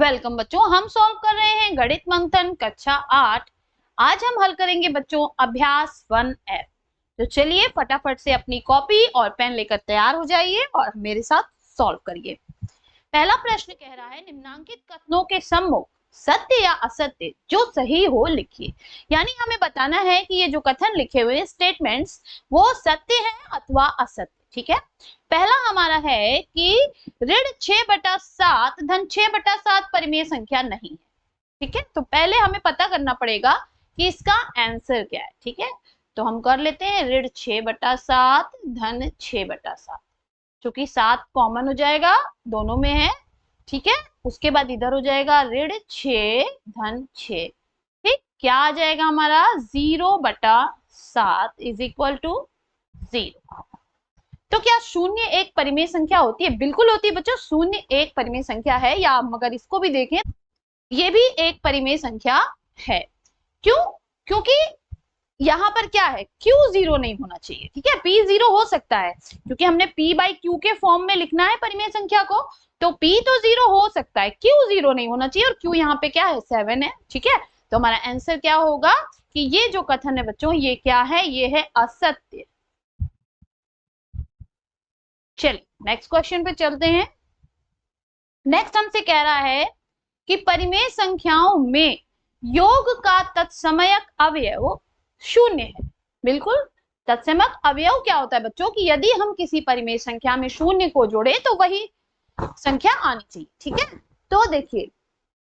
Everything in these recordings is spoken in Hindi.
वेलकम बच्चों, हम सॉल्व कर रहे हैं गणित मंथन कक्षा 8। आज हम हल करेंगे बच्चों अभ्यास 1F। तो चलिए फटाफट से अपनी कॉपी और पेन लेकर तैयार हो जाइए और मेरे साथ सॉल्व करिए। पहला प्रश्न कह रहा है निम्नांकित कथनों के सम्मुख सत्य या असत्य जो सही हो लिखिए। यानी हमें बताना है कि ये जो कथन लिखे हुए स्टेटमेंट्स वो सत्य है अथवा असत्य। ठीक है, पहला हमारा है कि ऋण 6/7 धन 6/7 परिमेय संख्या नहीं है। ठीक है, तो पहले हमें पता करना पड़ेगा कि इसका आंसर क्या है। ठीक है, तो हम कर लेते हैं ऋण 6/7 धन 6/7, क्योंकि 7 कॉमन हो जाएगा, दोनों में है। ठीक है, उसके बाद इधर हो जाएगा ऋण 6 धन 6। ठीक, क्या आ जाएगा हमारा 0/7 इज इक्वल टू 0। तो क्या शून्य एक परिमेय संख्या होती है? बिल्कुल होती है बच्चों, शून्य एक परिमेय संख्या है। या अगर इसको भी देखें ये भी एक परिमेय संख्या है। क्यों? क्योंकि यहाँ पर क्या है, Q 0 नहीं होना चाहिए। ठीक है, P 0 हो सकता है क्योंकि हमने P/Q के फॉर्म में लिखना है परिमेय संख्या को, तो P तो 0 हो सकता है, Q 0 नहीं होना चाहिए। और Q यहाँ पे क्या है, 7 है। ठीक है, तो हमारा आंसर क्या होगा कि ये जो कथन है बच्चों ये क्या है, ये है असत्य। चलिए नेक्स्ट क्वेश्चन पे चलते हैं। नेक्स्ट हमसे कह रहा है कि परिमेय संख्याओं में योग का तत्समयक अवयव शून्य है। बिल्कुल, तत्समयक अवयव क्या होता है बच्चों कि यदि हम किसी परिमेय संख्या में शून्य को जोड़े तो वही संख्या आनी चाहिए। ठीक है, तो देखिए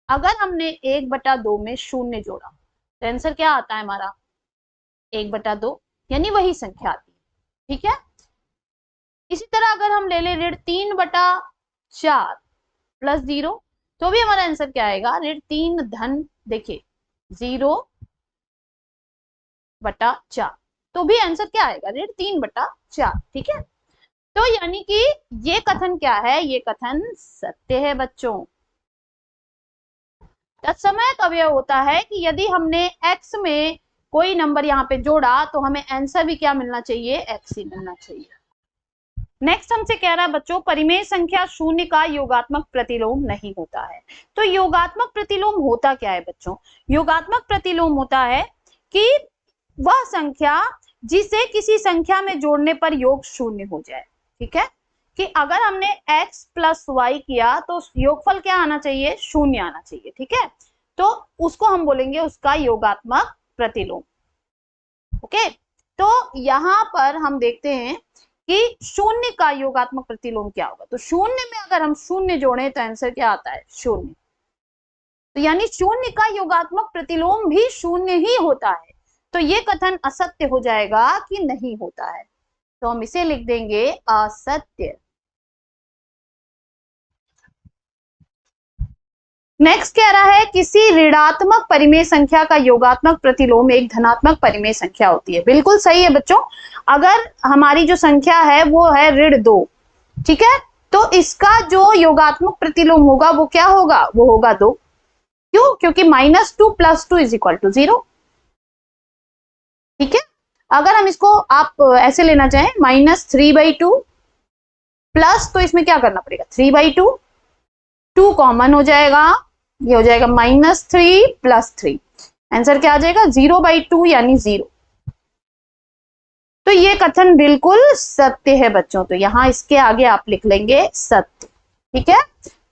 अगर हमने 1/2 में शून्य जोड़ा तो आंसर क्या आता है हमारा 1/2, यानी वही संख्या आती है। ठीक है, इसी तरह अगर हम ले लें ऋण 3/4 प्लस 0 तो भी हमारा आंसर क्या आएगा, ऋण 3 धन देखिए 0/4, तो भी आंसर क्या आएगा, ऋण 3/4। ठीक है, तो यानी कि ये कथन क्या है, ये कथन सत्य है बच्चों। तत्समयक अवयव होता है कि यदि हमने x में कोई नंबर यहाँ पे जोड़ा तो हमें आंसर भी क्या मिलना चाहिए, x ही मिलना चाहिए। नेक्स्ट हमसे कह रहा है बच्चों परिमेय संख्या शून्य का योगात्मक प्रतिलोम नहीं होता है। तो योगात्मक प्रतिलोम होता क्या है बच्चों? योगात्मक प्रतिलोम होता है कि वह संख्या जिसे किसी संख्या में जोड़ने पर योग शून्य हो जाए। ठीक है, कि अगर हमने x + y किया तो योगफल क्या आना चाहिए, शून्य आना चाहिए। ठीक है, तो उसको हम बोलेंगे उसका योगात्मक प्रतिलोम। ओके, तो यहां पर हम देखते हैं कि शून्य का योगात्मक प्रतिलोम क्या होगा। तो शून्य में अगर हम शून्य जोड़ें तो आंसर क्या आता है, शून्य। तो यानी शून्य का योगात्मक प्रतिलोम भी शून्य ही होता है। तो ये कथन असत्य हो जाएगा कि नहीं होता है, तो हम इसे लिख देंगे असत्य। नेक्स्ट कह रहा है किसी ऋणात्मक परिमेय संख्या का योगात्मक प्रतिलोम एक धनात्मक परिमेय संख्या होती है। बिल्कुल सही है बच्चों, अगर हमारी जो संख्या है वो है ऋण 2, ठीक है, तो इसका जो योगात्मक प्रतिलोम होगा वो क्या होगा, वो होगा 2। क्यों? क्योंकि -2 + 2 = 0। ठीक है, अगर हम इसको आप ऐसे लेना चाहें -3/2 प्लस, तो इसमें क्या करना पड़ेगा 3/2, 2 कॉमन हो जाएगा, ये हो जाएगा -3 + 3। आंसर क्या आ जाएगा 0/2 यानी 0। तो ये कथन बिल्कुल सत्य है बच्चों, तो यहां इसके आगे आप लिख लेंगे सत्य। ठीक है,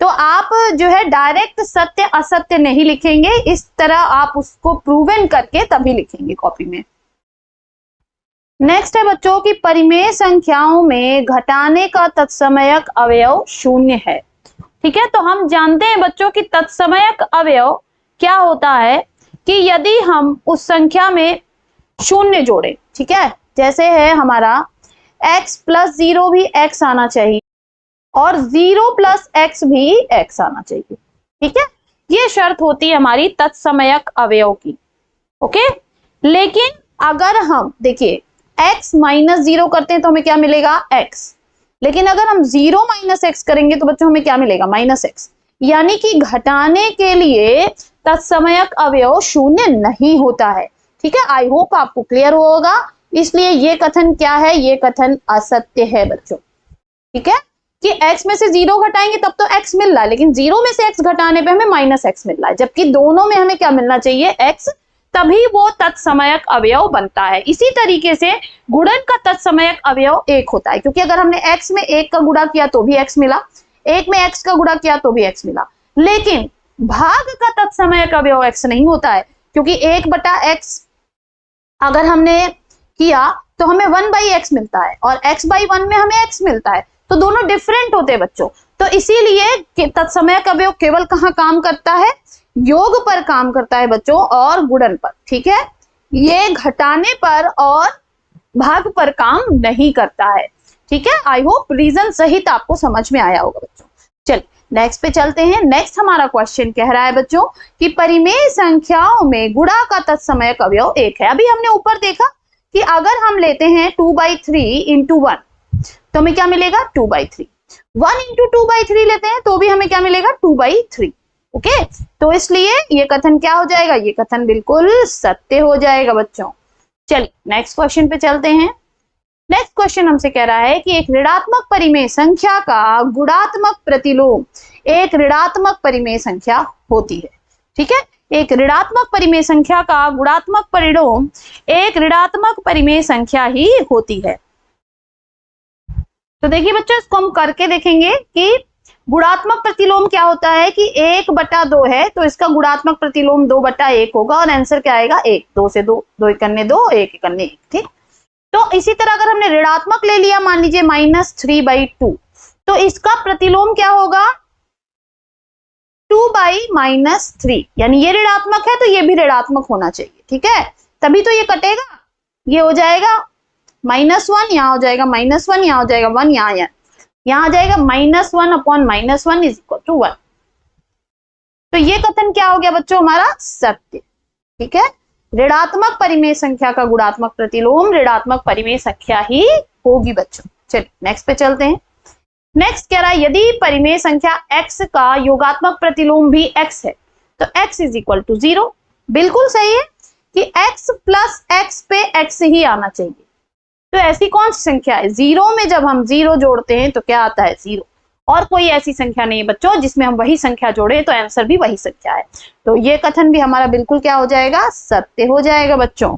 तो आप जो है डायरेक्ट सत्य असत्य नहीं लिखेंगे, इस तरह आप उसको प्रूवन करके तभी लिखेंगे कॉपी में। नेक्स्ट है बच्चों की परिमेय संख्याओं में घटाने का तत्समयक अवयव शून्य है। ठीक है, तो हम जानते हैं बच्चों की तत्समयक अवयव क्या होता है कि यदि हम उस संख्या में शून्य जोड़े, ठीक है, जैसे है हमारा x + 0 भी x आना चाहिए और 0 + x भी x आना चाहिए। ठीक है, ये शर्त होती है हमारी तत्समयक अवयव की। ओके, लेकिन अगर हम देखिए x - 0 करते हैं तो हमें क्या मिलेगा, x, लेकिन अगर हम 0 - x करेंगे तो बच्चों हमें क्या मिलेगा, -x। यानी कि घटाने के लिए तत्समयक अवयव शून्य नहीं होता है। ठीक है, आई होप आपको क्लियर होगा। इसलिए ये कथन क्या है, ये कथन असत्य है बच्चों। ठीक है, कि x में से 0 घटाएंगे तब तो x मिल रहा है, लेकिन 0 में से x घटाने पे हमें -x मिल रहा है, जबकि दोनों में हमें क्या मिलना चाहिए, x, तभी वो तत्समयक अवयव बनता है। इसी तरीके से गुणन का तत्समयक अवयव 1 होता है, क्योंकि अगर हमने x में 1 का गुणा किया तो भी x मिला, 1 में x का गुणा किया तो भी x मिला, लेकिन भाग का तत्समयक अवयव x नहीं होता है, क्योंकि 1/x अगर हमने किया तो हमें 1/x मिलता है और x/1 में हमें x मिलता है, तो दोनों डिफरेंट होते हैं बच्चों। तो इसीलिए तत्समयक अवयव केवल कहाँ काम करता है, योग पर काम करता है बच्चों, और गुणन पर, ठीक है, ये घटाने पर और भाग पर काम नहीं करता है, ठीक है। आई होप रीजन सहित आपको समझ में आया होगा बच्चों। चलिए नेक्स्ट पे चलते हैं। नेक्स्ट हमारा क्वेश्चन कह रहा है बच्चों कि परिमेय संख्याओं में गुणा का तत्समयक अवयव 1 है। अभी हमने ऊपर देखा कि अगर हम लेते हैं 2/3 into 1 तो हमें क्या मिलेगा, 2/3, 1 into 2/3 लेते हैं तो भी हमें क्या मिलेगा, 2/3, ओके। तो इसलिए ये कथन क्या हो जाएगा, ये कथन बिल्कुल सत्य हो जाएगा बच्चों। चलिए नेक्स्ट क्वेश्चन पे चलते हैं। नेक्स्ट क्वेश्चन हमसे कह रहा है कि एक ऋणात्मक परिमेय संख्या का गुणात्मक प्रतिलोम एक ऋणात्मक परिमेय संख्या होती है, ठीक है। एक ऋणात्मक परिमेय संख्या का गुणात्मक परिलोम एक ऋणात्मक परिमेय संख्या ही होती है। तो देखिए बच्चों, इसको हम करके देखेंगे कि गुणात्मक प्रतिलोम क्या होता है कि 1/2 है तो इसका गुणात्मक प्रतिलोम 2/1 होगा और आंसर क्या आएगा, 1, 2 से 2, 2 एकन्ने 2, 1 एकन्ने 1, ठीक। तो इसी तरह अगर हमने ऋणात्मक ले लिया, मान लीजिए -3/2, तो इसका प्रतिलोम क्या होगा, 2/-3, यानी ये ऋणात्मक है तो ये भी ऋणात्मक होना चाहिए, ठीक है, तभी तो ये कटेगा। ये हो जाएगा -1, यहाँ हो जाएगा -1, यहाँ हो जाएगा 1, यहाँ आ जाएगा -1/-1 इज इक्वल टू 1। तो ये कथन क्या हो गया बच्चों, हमारा सत्य, ठीक है। ऋणात्मक परिमेय संख्या का गुणात्मक प्रतिलोम ऋणात्मक परिमेय संख्या ही होगी बच्चों। चलिए नेक्स्ट पे चलते हैं। नेक्स्ट कह रहा है यदि परिमेय संख्या x का योगात्मक प्रतिलोम भी x है तो x इज इक्वल टू 0। बिल्कुल सही है कि x प्लस x पे x ही आना चाहिए। तो ऐसी कौन सी संख्या है, 0 में जब हम 0 जोड़ते हैं तो क्या आता है, 0, और कोई ऐसी संख्या नहीं है बच्चों जिसमें हम वही संख्या जोड़े तो आंसर भी वही संख्या है। तो ये कथन भी हमारा बिल्कुल क्या हो जाएगा, सत्य हो जाएगा बच्चों।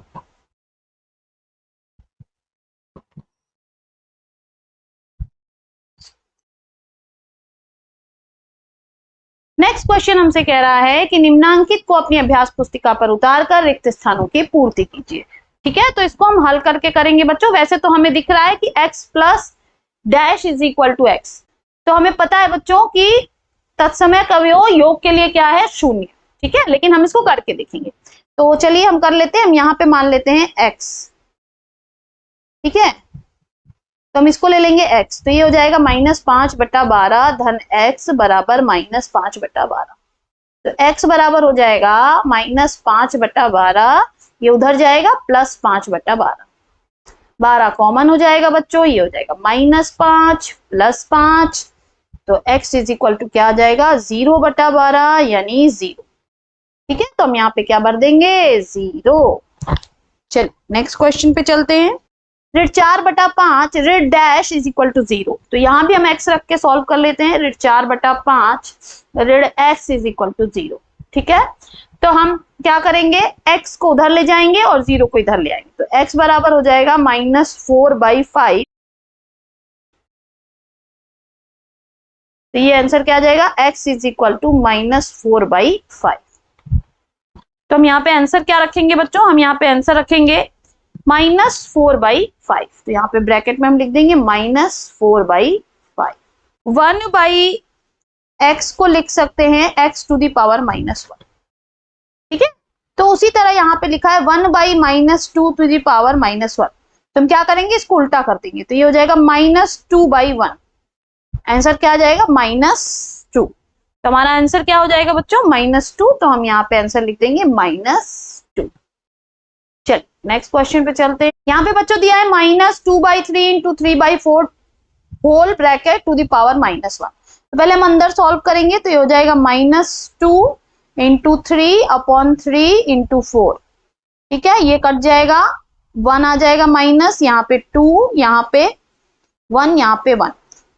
नेक्स्ट क्वेश्चन हमसे कह रहा है कि निम्नांकित को अपनी अभ्यास पुस्तिका पर उतारकर रिक्त स्थानों की पूर्ति कीजिए, ठीक है। तो इसको हम हल करके करेंगे बच्चों। वैसे तो हमें दिख रहा है कि x plus dash is equal to x, तो हमें पता है बच्चों कि तत्समयक अवयव योग के लिए क्या है, 0, ठीक है, लेकिन हम इसको करके देखेंगे। तो चलिए हम कर लेते हैं, हम यहाँ पे मान लेते हैं x, ठीक है, तो हम इसको ले लेंगे x, तो ये हो जाएगा -5/12 धन x बराबर -5/12। तो x बराबर हो जाएगा -5/12, ये उधर जाएगा +5/12, 12 कॉमन हो जाएगा बच्चों, ये हो जाएगा -5 + 5, तो x इज इक्वल टू क्या आ जाएगा, 0/12 यानी 0, ठीक है। तो हम यहाँ पे क्या भर देंगे, 0। चलिए नेक्स्ट क्वेश्चन पे चलते हैं। ऋण 4/5 ऋण डैश इज इक्वल टू 0, तो यहाँ भी हम x रख के सॉल्व कर लेते हैं। ऋण 4/5 ऋण x इज इक्वल टू 0, ठीक है। तो हम क्या करेंगे, x को उधर ले जाएंगे और 0 को इधर ले आएंगे, तो x बराबर हो जाएगा -4/5। तो ये आंसर क्या आ जाएगा, x इज इक्वल टू -4/5। तो हम यहाँ पे आंसर क्या रखेंगे बच्चों, हम यहाँ पे आंसर रखेंगे -4/5। तो यहाँ पे ब्रैकेट में हम लिख देंगे -4/5। 1/x को लिख सकते हैं x टू दी पावर -1, ठीक है। तो उसी तरह यहाँ पे लिखा है 1/-2 टू दी पावर -1, तो हम क्या करेंगे, इसको उल्टा कर देंगे, तो ये हो जाएगा -2/1। आंसर क्या आ जाएगा, -2। तो हमारा आंसर क्या हो जाएगा बच्चों, -2। तो हम यहाँ पे आंसर लिख देंगे -2। चल नेक्स्ट क्वेश्चन पे चलते हैं। यहाँ पे बच्चों दिया है -2/3 into 3/4 whole bracket to the power -1। तो पहले हम अंदर सॉल्व करेंगे, तो ये हो जाएगा -2 इंटू 3/3 इंटू 4, ठीक है, ये कट जाएगा, 1 आ जाएगा माइनस, यहाँ पे 2, यहाँ पे 1, यहाँ पे 1,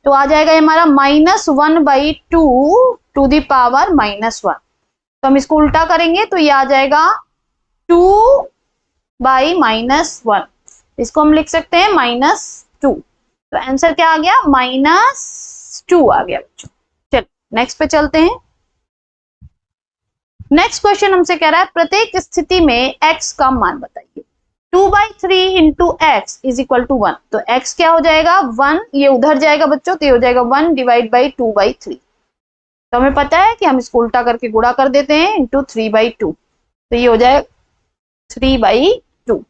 तो आ जाएगा ये हमारा -1/2 टू द पावर -1। तो हम इसको उल्टा करेंगे तो ये आ जाएगा 2/-1। इसको हम लिख सकते हैं -2। तो आंसर क्या आ गया? -2 आ गया बच्चों। चलिए नेक्स्ट पे चलते हैं। नेक्स्ट क्वेश्चन हमसे कह रहा है प्रत्येक स्थिति में x का मान बताइए। 2/3 into x is equal to 1। तो x क्या हो जाएगा? 1। ये उधर जाएगा बच्चों, तो ये हो जाएगा 1 डिवाइड बाई 2/3। तो हमें पता है कि हम इसको उल्टा करके गुणा कर देते हैं इंटू 3/2। तो ये हो जाएगा 3/2।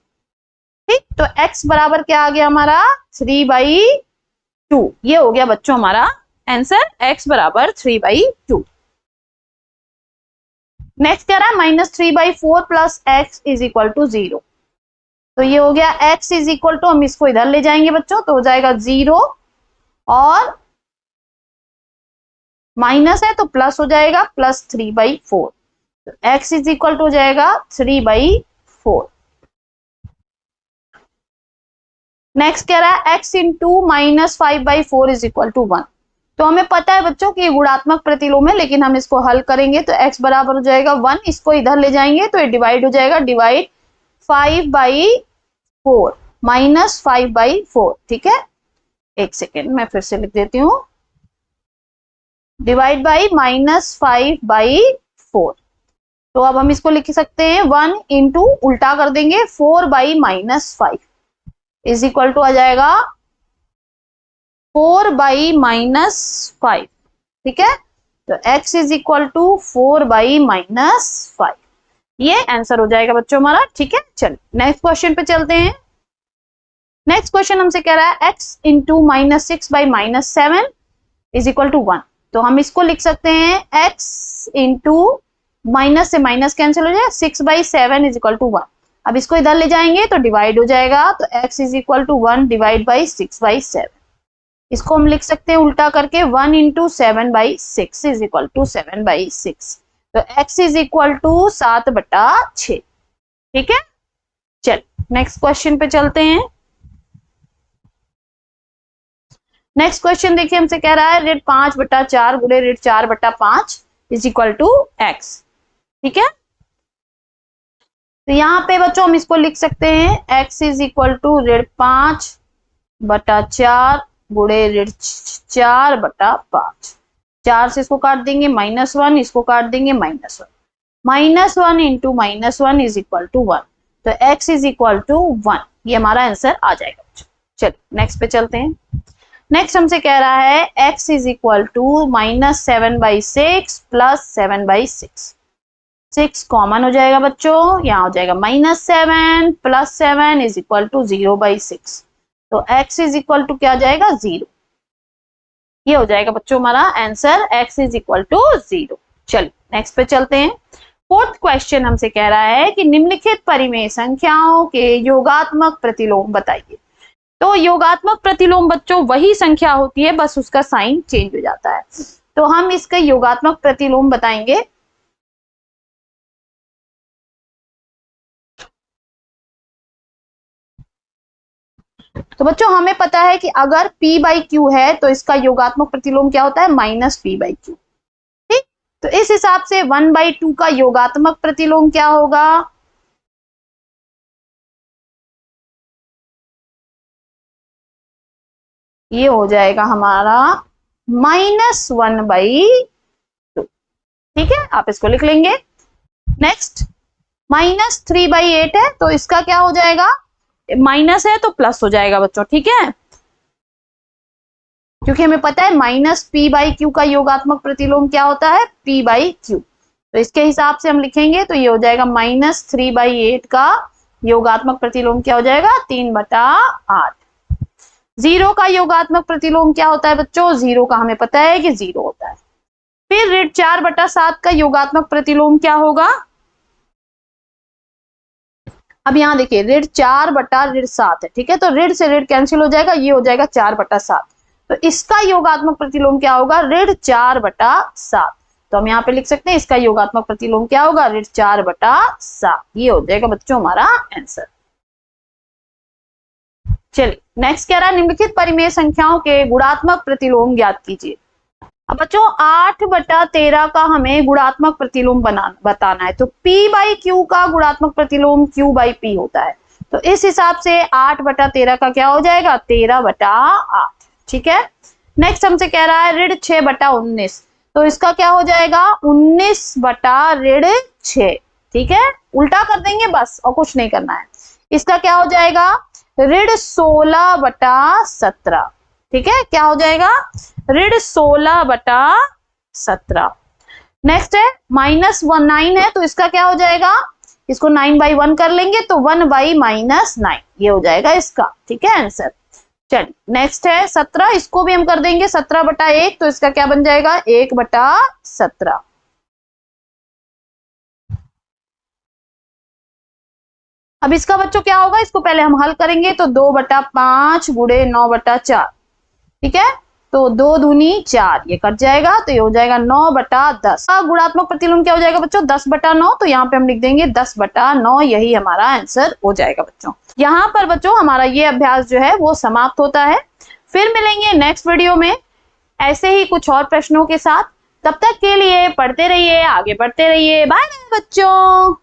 ठीक, तो x बराबर क्या आ गया हमारा? 3/2। ये हो गया बच्चों हमारा आंसर, x बराबर 3/2। नेक्स्ट क्या रहा है? -3/4 plus x is equal to 0। तो ये हो गया x इज इक्वल टू, हम इसको इधर ले जाएंगे बच्चों, तो हो जाएगा 0 और माइनस है तो प्लस हो जाएगा +3/4। तो x इज इक्वल टू हो जाएगा 3/4। नेक्स्ट कह रहा है x into -5/4 is equal to 1। तो हमें पता है बच्चों कि ये गुणात्मक प्रतिलोम है, लेकिन हम इसको हल करेंगे तो x बराबर हो जाएगा 1। इसको इधर ले जाएंगे तो ये डिवाइड हो जाएगा, डिवाइड 5/4 -5/4। ठीक है, एक सेकेंड मैं फिर से लिख देती हूँ, डिवाइड बाई -5/4। तो अब हम इसको लिख सकते हैं 1 इंटू उल्टा कर देंगे 4/-5 इज इक्वल टू आ जाएगा 4/-5। ठीक है, तो x इज इक्वल टू 4/-5। ये आंसर हो जाएगा बच्चों हमारा। ठीक है, चलिए नेक्स्ट क्वेश्चन पे चलते हैं। नेक्स्ट क्वेश्चन हमसे कह रहा है x into -6/-7 is equal to 1। तो हम इसको लिख सकते हैं x इंटू माइनस से माइनस कैंसिल हो जाएगा, 6/7 इज इक्वल टू 1। अब इसको इधर ले जाएंगे तो डिवाइड हो जाएगा, तो x is equal to 1 divide by 6/7। इसको हम लिख सकते हैं उल्टा करके 1 इंटू 7/6 इज इक्वल टू 7/6। तो x इज इक्वल टू 7/6। ठीक है, चल नेक्स्ट क्वेश्चन पे चलते हैं। नेक्स्ट क्वेश्चन देखिए हमसे कह रहा है √5/4 गुणे √4/5 इज इक्वल टू x। ठीक है, तो यहाँ पे बच्चों हम इसको लिख सकते हैं x इज इक्वल टू √5/4 गुणे √4/5। 4 से इसको काट देंगे -1, इसको काट देंगे -1। -1 इंटू -1 इज इक्वल टू 1। तो x इज इक्वल टू 1। ये हमारा आंसर आ जाएगा। चलिए नेक्स्ट पे चलते हैं। नेक्स्ट हमसे कह रहा है x is equal to -7/6 plus 7/6। 6 common हो जाएगा बच्चों, यहाँ हो जाएगा -7 प्लस 7 इज इक्वल टू 0/6। तो x इज इक्वल टू क्या जाएगा? 0। ये हो जाएगा बच्चों हमारा answer, x is equal to 0। चलिए नेक्स्ट पे चलते हैं। फोर्थ क्वेश्चन हमसे कह रहा है कि निम्नलिखित परिमेय संख्याओं के योगात्मक प्रतिलोम बताइए। तो योगात्मक प्रतिलोम बच्चों वही संख्या होती है, बस उसका साइन चेंज हो जाता है। तो हम इसका योगात्मक प्रतिलोम बताएंगे। तो बच्चों हमें पता है कि अगर p/q है तो इसका योगात्मक प्रतिलोम क्या होता है? -p/q। ठीक, तो इस हिसाब से 1/2 का योगात्मक प्रतिलोम क्या होगा? ये हो जाएगा हमारा -1/2। ठीक है, आप इसको लिख लेंगे। नेक्स्ट -3/8 है, तो इसका क्या हो जाएगा? माइनस है तो प्लस हो जाएगा बच्चों। ठीक है, क्योंकि हमें पता है -p/q का योगात्मक प्रतिलोम क्या होता है? p/q। तो इसके हिसाब से हम लिखेंगे तो ये हो जाएगा -3/8 का योगात्मक प्रतिलोम क्या हो जाएगा? 3/8। 0 का योगात्मक प्रतिलोम क्या होता है बच्चों? 0 का हमें पता है कि 0 होता है। फिर √4/7 का योगात्मक प्रतिलोम क्या होगा? अब यहाँ देखिए √4/7 है। ठीक है, तो ऋण से ऋण कैंसिल हो जाएगा, ये हो जाएगा 4/7। तो इसका योगात्मक प्रतिलोम क्या होगा? ऋण4/7। तो हम यहाँ पे लिख सकते हैं इसका योगात्मक प्रतिलोम क्या होगा? ऋण4/7। ये हो जाएगा बच्चों हमारा आंसर। चलिए नेक्स्ट कह रहा है निम्नलिखित परिमेय संख्याओं के गुणात्मक प्रतिलोम ज्ञात कीजिए। अब बच्चों 8/13 का हमें गुणात्मक प्रतिलोम बताना है। तो P/Q का गुणात्मक प्रतिलोम Q/P होता है। तो इस हिसाब से 8/13 का क्या हो जाएगा 13/8। ठीक है। नेक्स्ट हमसे कह रहा है ऋण 6/19। तो इसका क्या हो जाएगा 19/6। ठीक है, उल्टा कर देंगे बस और कुछ नहीं करना है। इसका क्या हो जाएगा ऋण 16/17। ठीक है, क्या हो जाएगा ऋण 16/17। नेक्स्ट है -9 है, तो इसका क्या हो जाएगा, इसको 9/1 कर लेंगे तो 1/-9 ये हो जाएगा इसका। ठीक है आंसर। चलिए नेक्स्ट है 17, इसको भी हम कर देंगे 17/1, तो इसका क्या बन जाएगा 1/17। अब इसका बच्चों क्या होगा, इसको पहले हम हल करेंगे तो 2/5 गुणे 9/4। ठीक है, तो 2 दूनी 4 ये कट जाएगा, तो ये हो जाएगा 9/10। गुणात्मक प्रतिलोम क्या हो जाएगा बच्चों 10/9। तो यहाँ पे हम लिख देंगे 10/9, यही हमारा आंसर हो जाएगा बच्चों। यहाँ पर बच्चों हमारा ये अभ्यास जो है वो समाप्त होता है। फिर मिलेंगे नेक्स्ट वीडियो में ऐसे ही कुछ और प्रश्नों के साथ। तब तक के लिए पढ़ते रहिए, आगे बढ़ते रहिए। बाय बाय बच्चों।